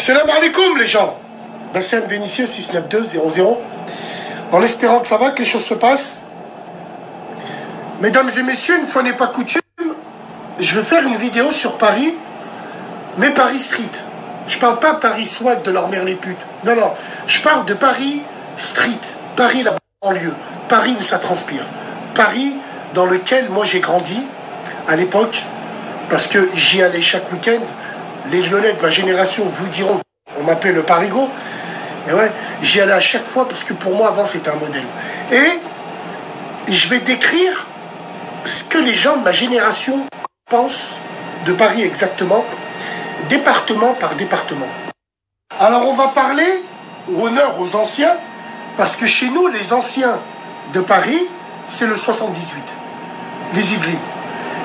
Salam alaikum les gens. Bassem Vénitieux 69200. En espérant que ça va, que les choses se passent. Mesdames et messieurs, une fois n'est pas coutume, je vais faire une vidéo sur Paris, mais Paris Street. Je parle pas Paris Swag de leur mère les putes. Non, non. Je parle de Paris Street. Paris la banlieue. Paris où ça transpire. Paris dans lequel moi j'ai grandi à l'époque, parce que j'y allais chaque week-end. Les Lyonnais de ma génération vous diront, on m'appelait le Parigo. Et ouais, j'y allais à chaque fois parce que pour moi avant c'était un modèle. Et je vais décrire ce que les gens de ma génération pensent de Paris exactement, département par département. Alors on va parler, honneur aux anciens, parce que chez nous, les anciens de Paris, c'est le 78, les Yvelines.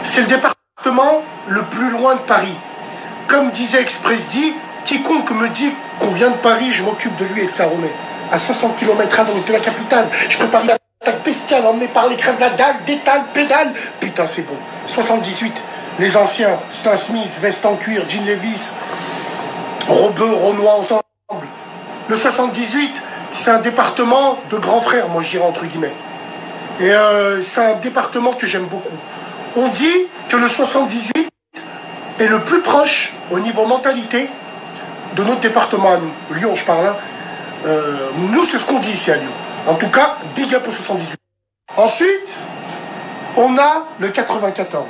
C'est le département le plus loin de Paris. Comme disait Express D, quiconque me dit qu'on vient de Paris, je m'occupe de lui et de sa Romée. À 60 km à l'ouest de la capitale, je prépare une attaque bestiale emmenée par les crèves la dalle, détale, pédale. Putain, c'est bon. 78, les anciens, Stan Smith, veste en cuir, jean Levis, Robeux, Renoir ensemble. Le 78, c'est un département de grands frères, moi je dirais entre guillemets. Et c'est un département que j'aime beaucoup. On dit que le 78 est le plus proche au niveau mentalité de notre département à nous. Lyon, je parle. Hein. Nous, c'est ce qu'on dit ici à Lyon. En tout cas, big up au 78. Ensuite, on a le 94.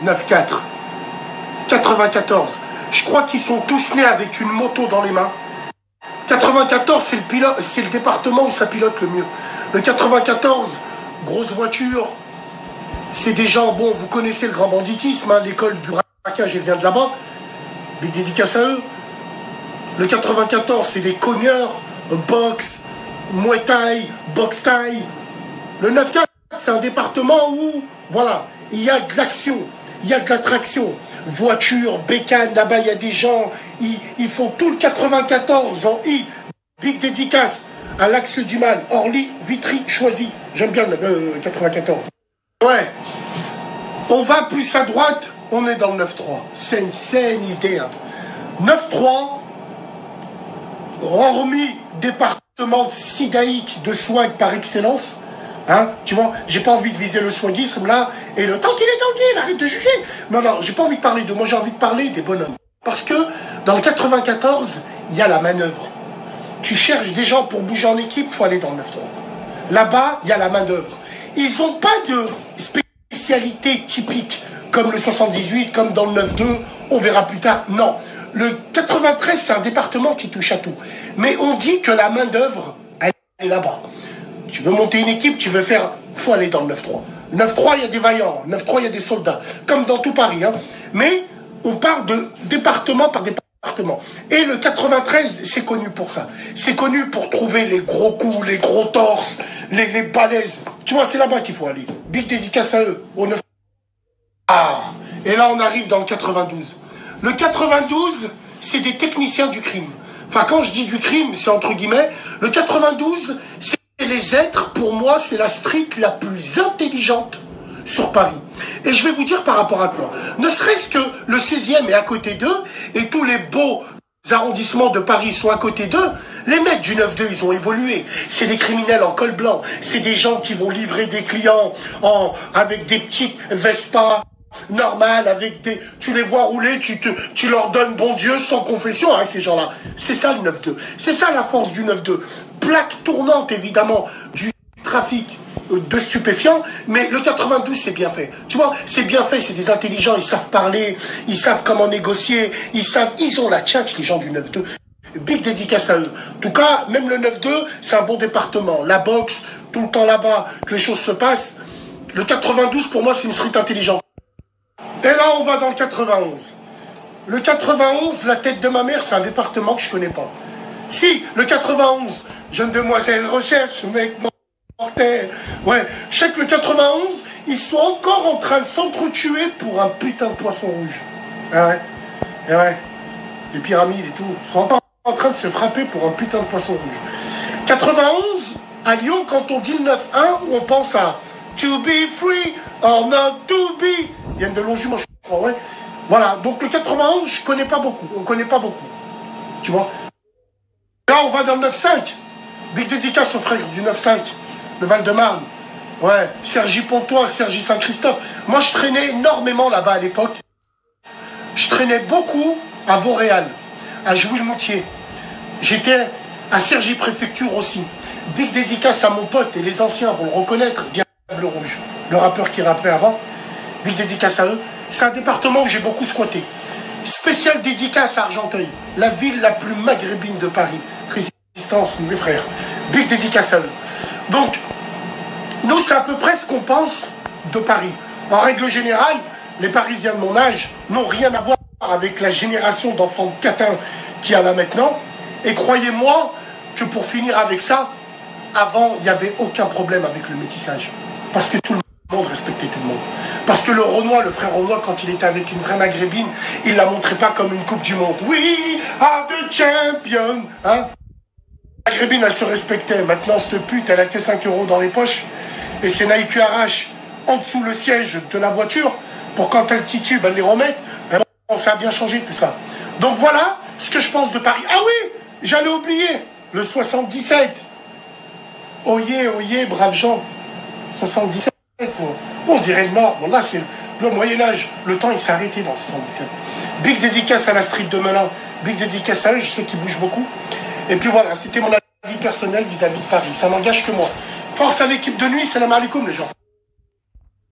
9-4. 94. Je crois qu'ils sont tous nés avec une moto dans les mains. 94, c'est le département où ça pilote le mieux. Le 94, grosse voiture. C'est des gens, bon, vous connaissez le grand banditisme, hein, l'école du raquage, elle vient de là-bas. Big dédicace à eux. Le 94, c'est des cogneurs, boxe, muay thai, boxe thai. Le 9-4, c'est un département où, voilà, il y a de l'action, il y a de l'attraction. Voiture, bécane, là-bas, il y a des gens, ils font tout le 94 en I. Big dédicace à l'Axe du Mal, Orly, Vitry, Choisy. J'aime bien le 94. Ouais. On va plus à droite, on est dans le 9-3. Sen is there. 9-3, hormis département sidaïque de swag par excellence, hein, tu vois, j'ai pas envie de viser le swagisme là, et le tranquille, arrête de juger. Non, non, j'ai pas envie de parler de moi, j'ai envie de parler des bonhommes. Parce que dans le 94, il y a la manœuvre. Tu cherches des gens pour bouger en équipe, il faut aller dans le 9-3. Là-bas, il y a la manœuvre. Ils n'ont pas de spécialité typique, comme le 78, comme dans le 9-2, on verra plus tard. Non. Le 93, c'est un département qui touche à tout. Mais on dit que la main-d'œuvre, elle est là-bas. Tu veux monter une équipe, tu veux faire, faut aller dans le 9-3. 9-3, il y a des vaillants. 9-3, il y a des soldats. Comme dans tout Paris. Hein. Mais on parle de département par département. Et le 93, c'est connu pour ça. C'est connu pour trouver les gros coups, les gros torses, les balaises. Tu vois, c'est là-bas qu'il faut aller. Big dédicace à eux, au 9. Ah, et là, on arrive dans le 92. Le 92, c'est des techniciens du crime. Enfin, quand je dis du crime, c'est entre guillemets. Le 92, c'est les êtres, pour moi, c'est la street la plus intelligente sur Paris. Et je vais vous dire par rapport à quoi. Ne serait-ce que le 16e est à côté d'eux, et tous les beaux arrondissements de Paris sont à côté d'eux, les mecs du 9-2, ils ont évolué. C'est des criminels en col blanc. C'est des gens qui vont livrer des clients avec des petites Vespa normales, avec des... Tu les vois rouler, tu leur donnes bon Dieu sans confession, hein, ces gens-là. C'est ça le 9-2. C'est ça la force du 9-2. Plaque tournante, évidemment, du trafic de stupéfiants, mais le 92 c'est bien fait. Tu vois, c'est bien fait, c'est des intelligents, ils savent parler, ils savent comment négocier, ils ont la tchatch, les gens du 9-2. Big dédicace à eux. En tout cas, même le 9-2, c'est un bon département. La boxe, tout le temps là-bas, que les choses se passent. Le 92, pour moi, c'est une street intelligente. Et là, on va dans le 91. Le 91, la tête de ma mère, c'est un département que je connais pas. Si, le 91, jeune demoiselle recherche, mec mortel. Ouais, je sais que le 91, ils sont encore en train de s'entretuer pour un putain de poisson rouge. Ah ouais, et ouais, les pyramides et tout, ils sont encore en train de se frapper pour un putain de poisson rouge. 91, à Lyon, quand on dit le 9-1, on pense à to be free or not to be. Ils viennent de Longjumeau, je crois, ouais. Voilà, donc le 91, je connais pas beaucoup, on connaît pas beaucoup. tu vois. Là, on va dans le 9-5. Big dédicace aux frères du 9-5, le Val-de-Marne. Ouais, Sergi Pontois, Sergi Saint-Christophe. Moi, je traînais énormément là-bas à l'époque. Je traînais beaucoup à Vauréal, à Jouy-le-Moutier. J'étais à Cergy Préfecture aussi. Big dédicace à mon pote, et les anciens vont le reconnaître, Diable Rouge, le rappeur qui rappelait avant. Big dédicace à eux. C'est un département où j'ai beaucoup squatté. Spécial dédicace à Argenteuil, la ville la plus maghrébine de Paris. Résistance, mes frères. Big dédicace à eux. Donc, nous, c'est à peu près ce qu'on pense de Paris. En règle générale, les Parisiens de mon âge n'ont rien à voir avec la génération d'enfants de catins qu'il y en a maintenant. Et croyez-moi que pour finir avec ça, avant, il n'y avait aucun problème avec le métissage. Parce que tout le monde respectait tout le monde. Parce que le Renoir, le frère Renoir, quand il était avec une vraie maghrébine, il ne la montrait pas comme une coupe du monde. We are the champion. Hein? La maghrébine, elle se respectait. Maintenant, cette pute, elle a que 5 € dans les poches. Et c'est Nike qui arrache en dessous le siège de la voiture pour quand elle titube, elle les remet. Mais bon, ça a bien changé tout ça. Donc voilà ce que je pense de Paris. Ah oui, j'allais oublier, le 77. Oyez, braves gens. 77. On dirait le Nord. Bon, là, c'est le Moyen-Âge. Le temps, il s'est arrêté dans 77. Big dédicace à la street de Melun. Big dédicace à eux, je sais qu'ils bougent beaucoup. Et puis voilà, c'était mon avis personnel vis-à-vis de Paris. Ça n'engage que moi. Force à l'équipe de nuit, salam alaikum les gens.